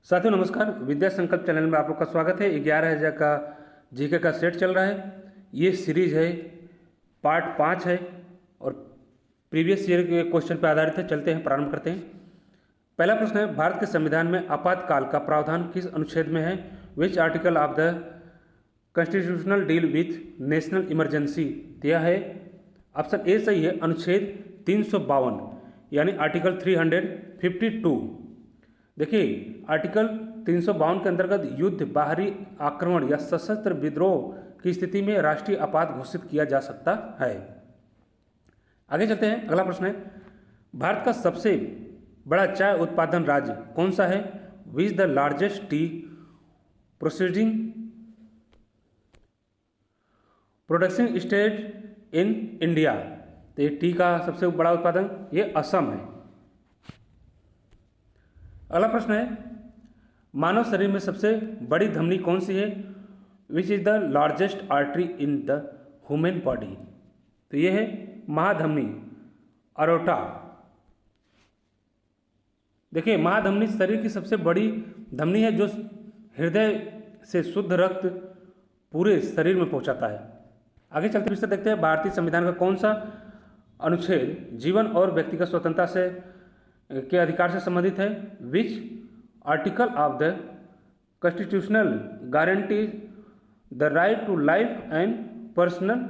साथियों नमस्कार। विद्या संकल्प चैनल में आप लोग का स्वागत है। 11,000 का जीके का सेट चल रहा है। ये सीरीज है, पार्ट 5 है और प्रीवियस ईयर के क्वेश्चन पर आधारित है। चलते हैं, प्रारंभ करते हैं। पहला प्रश्न है, भारत के संविधान में आपातकाल का प्रावधान किस अनुच्छेद में है? Which article of the constitutional deal with national emergency? यह है ऑप्शन ए सही है, अनुच्छेद 352 यानी आर्टिकल 352। देखिए, आर्टिकल 352 के अंतर्गत युद्ध, बाहरी आक्रमण या सशस्त्र विद्रोह की स्थिति में राष्ट्रीय आपात घोषित किया जा सकता है। आगे चलते हैं। अगला प्रश्न है, भारत का सबसे बड़ा चाय उत्पादन राज्य कौन सा है? Which the largest T production state in India? तो ये टी का सबसे बड़ा उत्पादन ये असम है। अगला प्रश्न है, मानव शरीर में सबसे बड़ी धमनी कौन सी है? Which is the largest artery in the human body? तो यह है महाधमनी, अरोटा। देखिए, महाधमनी शरीर की सबसे बड़ी धमनी है जो हृदय से शुद्ध रक्त पूरे शरीर में पहुंचाता है। आगे चलते विषय देखते हैं, भारतीय संविधान का कौन सा अनुच्छेद जीवन और व्यक्तिगत स्वतंत्रता से के अधिकार से संबंधित है? Which article of the constitutional guarantee the right to life and personal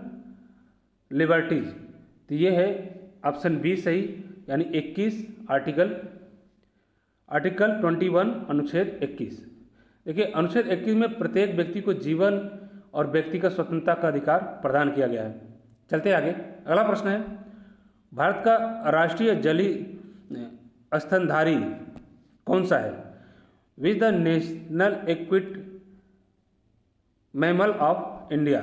liberties? तो ये है ऑप्शन बी सही, यानी 21, आर्टिकल 21, अनुच्छेद 21। देखिए, अनुच्छेद 21 में प्रत्येक व्यक्ति को जीवन और व्यक्तिगत स्वतंत्रता का अधिकार प्रदान किया गया है। चलते आगे। अगला प्रश्न है, भारत का राष्ट्रीय जलीय स्तनधारी कौन सा है? Which the national equity mammal of India?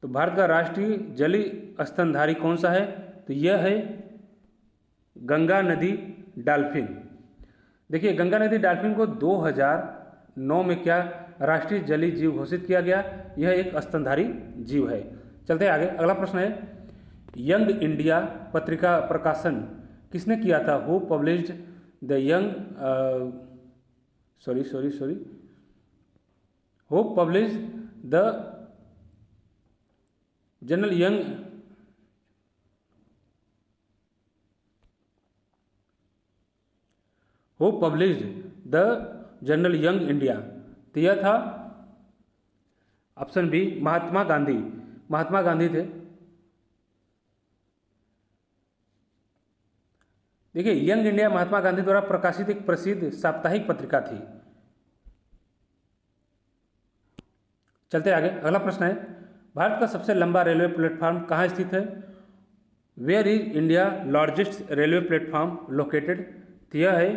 तो भारत का राष्ट्रीय जलीय स्तनधारी कौन सा है? तो यह है गंगा नदी डॉल्फिन। देखिए, गंगा नदी डॉल्फिन को 2009 में क्या राष्ट्रीय जलीय जीव घोषित किया गया। यह एक स्तनधारी जीव है। चलते आगे। अगला प्रश्न है, यंग इंडिया पत्रिका प्रकाशन किसने किया था? Who published the who published the general young who published the general young India? तो यह था ऑप्शन बी, महात्मा गांधी। महात्मा गांधी थे। देखिए, यंग इंडिया महात्मा गांधी द्वारा प्रकाशित एक प्रसिद्ध साप्ताहिक पत्रिका थी। चलते आगे। अगला प्रश्न है, भारत का सबसे लंबा रेलवे प्लेटफॉर्म कहाँ स्थित है? Where is India largest railway platform located? तो यह है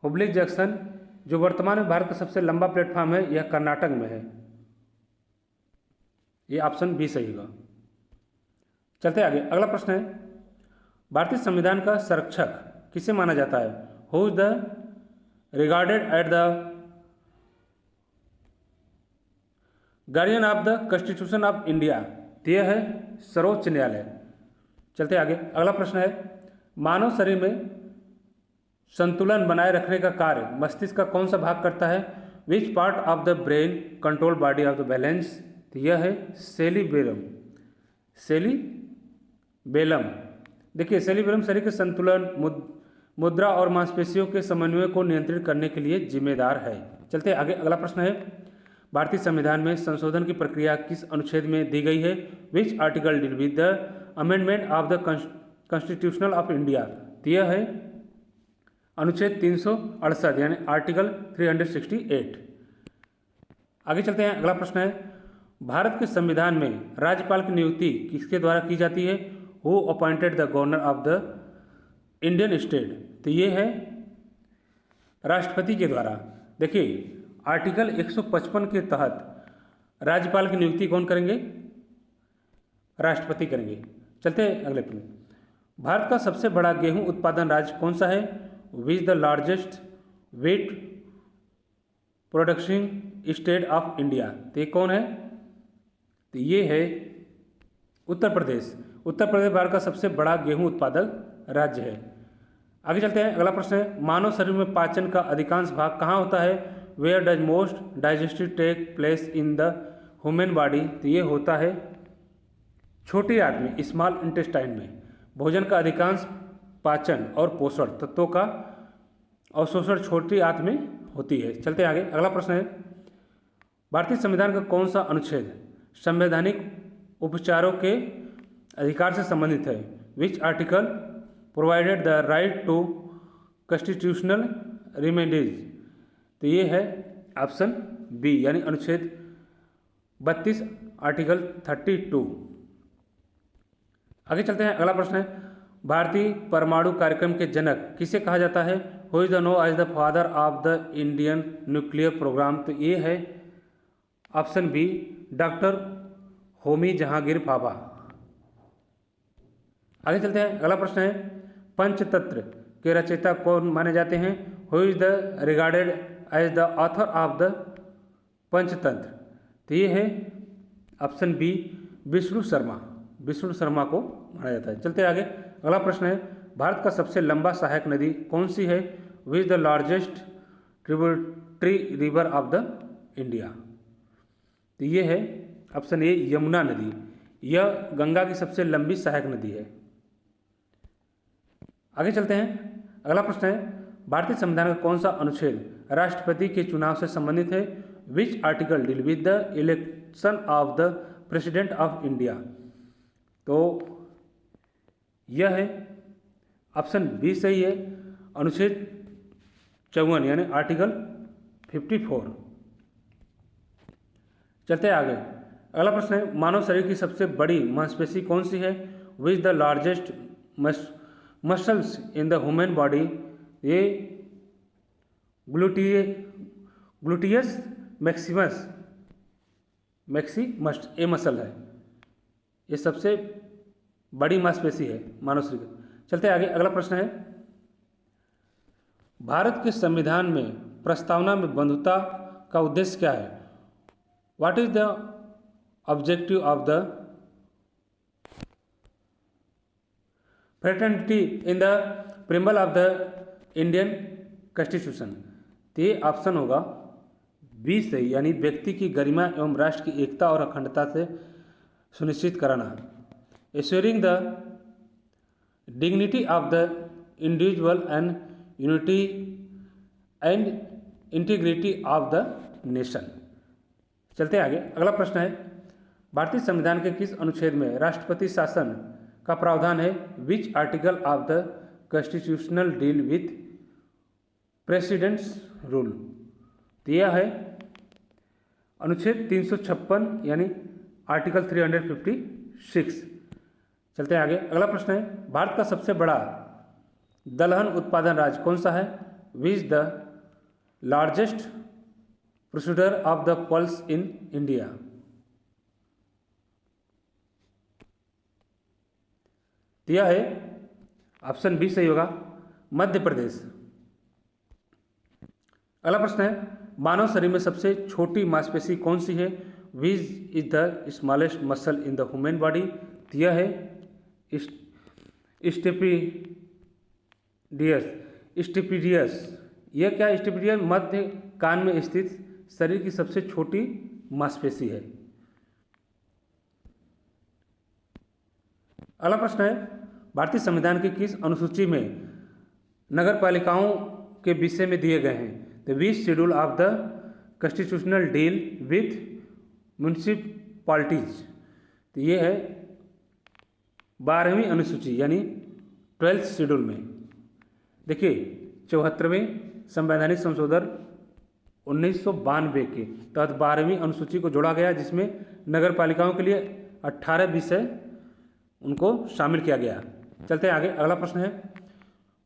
हुबली जंक्शन, जो वर्तमान में भारत का सबसे लंबा प्लेटफॉर्म है, यह कर्नाटक में है। यह ऑप्शन बी सही होगा। चलते आगे। अगला प्रश्न है, भारतीय संविधान का संरक्षक किसे माना जाता है? Who is the regarded at the guardian of the constitution of India? तो यह है सर्वोच्च न्यायालय। चलते आगे। अगला प्रश्न है, मानव शरीर में संतुलन बनाए रखने का कार्य मस्तिष्क का कौन सा भाग करता है? Which part of the brain control body of the balance? तो यह है सेरिबेलम। देखिए, सेरिबेलम शरीर के संतुलन, मुद्रा और मांसपेशियों के समन्वय को नियंत्रित करने के लिए जिम्मेदार है। चलते आगे। अगला प्रश्न है, भारतीय संविधान में संशोधन की प्रक्रिया किस अनुच्छेद में दी गई है? Which article deal with the amendment of the constitutional of India? तो यह है अनुच्छेद 368 यानी आर्टिकल 368। आगे चलते हैं। अगला प्रश्न है, भारत के संविधान में राज्यपाल की नियुक्ति किसके द्वारा की जाती है? Who appointed the governor of the Indian state? तो ये है राष्ट्रपति के द्वारा। देखिए, आर्टिकल 155 के तहत राज्यपाल की नियुक्ति कौन करेंगे? राष्ट्रपति करेंगे। चलते हैं अगले प्रश्न, भारत का सबसे बड़ा गेहूं उत्पादन राज्य कौन सा है? Which the largest wheat production state of India? तो ये कौन है? तो ये है उत्तर प्रदेश। उत्तर प्रदेश भारत का सबसे बड़ा गेहूं उत्पादक राज्य है। आगे चलते हैं, अगला प्रश्न है, मानव शरीर में पाचन का अधिकांश भाग कहाँ होता है? Where does most digestive take place in the human body? तो ये होता है छोटी आंत में, स्मॉल इंटेस्टाइन में। भोजन का अधिकांश पाचन और पोषण तत्वों का अवशोषण छोटी आंत में होती है। चलते आगे, अगला प्रश्न है, भारतीय संविधान का कौन सा अनुच्छेद संवैधानिक उपचारों के अधिकार से संबंधित है? Which article provided the right to constitutional remedies? तो ये है ऑप्शन बी, यानी अनुच्छेद 32 आर्टिकल 32। आगे चलते हैं, अगला प्रश्न है, भारतीय परमाणु कार्यक्रम के जनक किसे कहा जाता है? Who is the known as the father of the Indian nuclear programme? तो ये है option B, doctor Homi Jehangir Bhabha. आगे चलते हैं, अगला प्रश्न है, पंचतंत्र के रचयिता कौन माने जाते हैं? Who is the regarded as the author of the Panchatantra? तो ये है ऑप्शन बी, विष्णु शर्मा। विष्णु शर्मा को माना जाता है। चलते आगे, अगला प्रश्न है, भारत का सबसे लंबा सहायक नदी कौन सी है? Which the largest tributary river of the India? तो ये है ऑप्शन ए, यमुना नदी। यह गंगा की सबसे लंबी सहायक नदी है। आगे चलते हैं, अगला प्रश्न है, भारतीय संविधान का कौन सा अनुच्छेद राष्ट्रपति के चुनाव से संबंधित है? Which article deal with the election of the president of India? तो यह है ऑप्शन बी सही है, अनुच्छेद 54 यानी आर्टिकल 54। चलते हैं आगे, अगला प्रश्न है, मानव शरीर की सबसे बड़ी मांसपेशी कौन सी है? Which the largest muscles in the human body? ये ग्लूटियस मैक्सिमस ए मसल है। ये सबसे बड़ी मांसपेशी है मानव शरीर की। चलते आगे, अगला प्रश्न है, भारत के संविधान में प्रस्तावना में बंधुता का उद्देश्य क्या है? What is the objective of the fraternity in the preamble of the Indian constitution? तो ये ऑप्शन होगा बी सही, यानी व्यक्ति की गरिमा एवं राष्ट्र की एकता और अखंडता से सुनिश्चित कराना। Assuring the dignity of the individual and unity and integrity of the nation. चलते आगे, अगला प्रश्न है, भारतीय संविधान के किस अनुच्छेद में राष्ट्रपति शासन का प्रावधान है? Which article of the constitutional deal with presidents rule? तो यह है अनुच्छेद 356 यानी आर्टिकल 356। चलते हैं आगे, अगला प्रश्न है, भारत का सबसे बड़ा दलहन उत्पादन राज्य कौन सा है? Which the largest producer of the pulse in India? यह है ऑप्शन बी सही होगा, मध्य प्रदेश। अगला प्रश्न है, मानव शरीर में सबसे छोटी मांसपेशी कौन सी है? Which is the smallest muscle in the human body? यह है स्टेपिडियस। यह क्या? स्टेपिडियस मध्य कान में स्थित शरीर की सबसे छोटी मांसपेशी है। अगला प्रश्न है, भारतीय संविधान की किस अनुसूची में नगर पालिकाओं के विषय में दिए गए हैं? The which schedule of the constitutional deal with municipalities? तो ये है 12वीं अनुसूची यानी 12th शेड्यूल में। देखिए 74वें संवैधानिक संशोधन 1992 के तहत 12वीं अनुसूची को जोड़ा गया, जिसमें नगर पालिकाओं के लिए 18 विषय उनको शामिल किया गया। चलते हैं आगे, अगला प्रश्न है,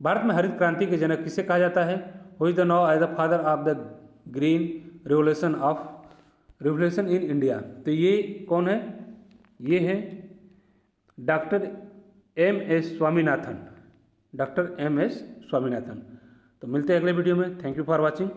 भारत में हरित क्रांति के जनक किसे कहा जाता है? Who is the known as the father of the green revolution in India? तो ये कौन है? ये है doctor M.S. Swaminathan. Doctor M.S. Swaminathan. तो मिलते हैं अगले वीडियो में। Thank you for watching.